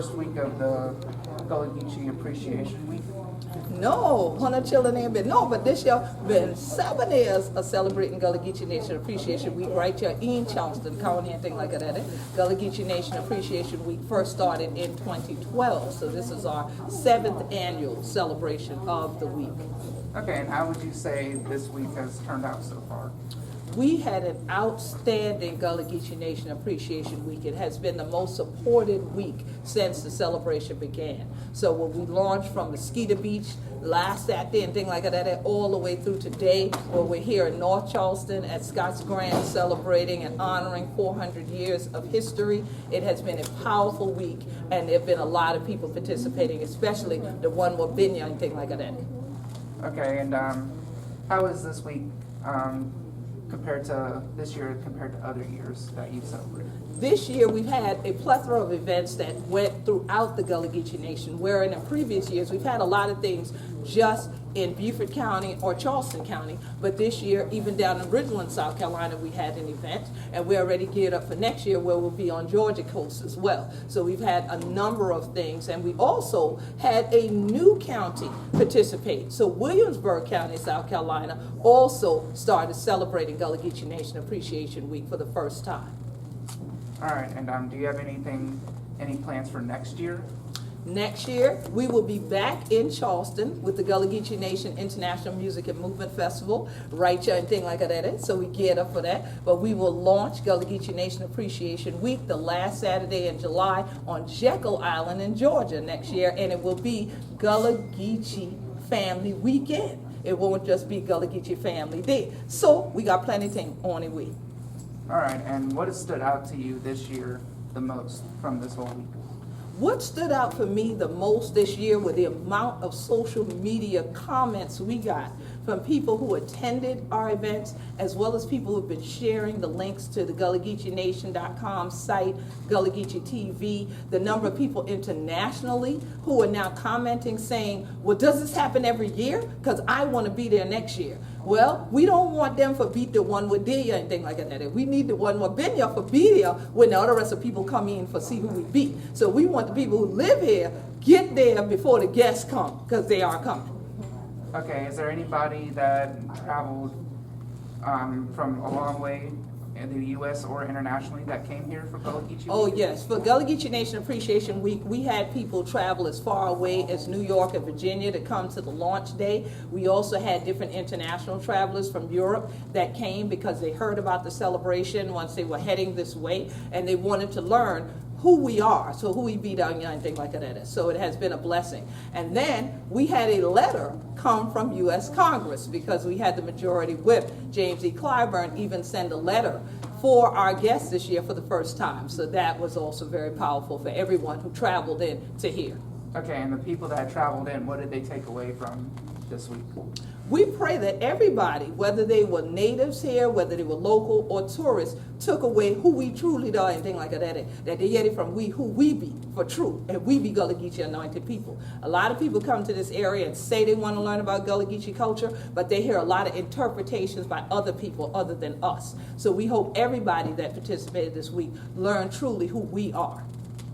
first week of the Gullah Geechee Appreciation Week? No, Hunter children ain't been. No, but this year been 7 years of celebrating Gullah Geechee Nation Appreciation Week right here in Charleston County and things like that. Gullah Geechee Nation Appreciation Week first started in 2012, so this is our 7th annual celebration of the week. Okay, and how would you say this week has turned out so far? We had an outstanding Gullah Geechee Nation Appreciation Week. It has been the most supported week since the celebration began. So when we launched from Mosquito Beach last Saturday and things like that, all the way through today, where we're here in North Charleston at Scott's Grand celebrating and honoring 400 years of history, it has been a powerful week, and there have been a lot of people participating, especially the one with Binya and things like that. Okay, and how is this week compared to this year compared to other years that you've celebrated? This year we've had a plethora of events that went throughout the Gullah Geechee Nation, where in the previous years we've had a lot of things just in Beaufort County or Charleston County, but this year, even down in Ridgeland, South Carolina, we had an event, and we're already geared up for next year where we'll be on Georgia coast as well. So we've had a number of things, and we also had a new county participate. So Williamsburg County, South Carolina, also started celebrating Gullah Geechee Nation Appreciation Week for the first time. All right, and do you have any plans for next year? Next year, we will be back in Charleston with the Gullah Geechee Nation International Music and Movement Festival, right here and thing like that. So we geared up for that. But we will launch Gullah Geechee Nation Appreciation Week the last Saturday in July on Jekyll Island in Georgia next year, and it will be Gullah Geechee Family Weekend. It won't just be Gullah Geechee Family Day. So we got plenty of things on the way. All right, and what has stood out to you this year the most from this whole week? What stood out for me the most this year were the amount of social media comments we got from people who attended our events, as well as people who've been sharing the links to the GullahGeecheeNation.com site, Gullah Geechee TV, the number of people internationally who are now commenting saying, well, does this happen every year? Because I want to be there next year. Well, we don't want them for beat the one with there and thing like that. We need the one with been here for be there when the other rest of people come in for see who we beat. So we want the people who live here get there before the guests come, because they are coming. Okay, is there anybody that traveled from a long way in the U.S. or internationally that came here for Gullah Geechee Week? Oh yes, for Gullah Geechee Nation Appreciation Week, we had people travel as far away as New York and Virginia to come to the launch day. We also had different international travelers from Europe that came because they heard about the celebration once they were heading this way, and they wanted to learn who we are, so who we be down here and things like that. So it has been a blessing. And then we had a letter come from U.S. Congress because we had the majority whip, James E. Clyburn, even send a letter for our guests this year for the first time. So that was also very powerful for everyone who traveled in to hear. Okay, and the people that traveled in, what did they take away from this week? We pray that everybody, whether they were natives here, whether they were local or tourists, took away who we truly are and things like that they get it from we who we be for true, and we be Gullah Geechee anointed people. A lot of people come to this area and say they want to learn about Gullah Geechee culture, but they hear a lot of interpretations by other people other than us. So we hope everybody that participated this week learned truly who we are.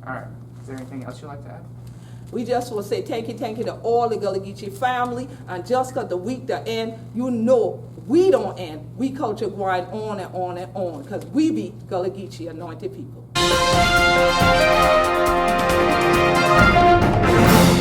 All right, is there anything else you'd like to add? We just will say thank you to all the Gullah Geechee family, and just because the week to end, you know we don't end. We culture grind on and on and on, because we be Gullah Geechee anointed people.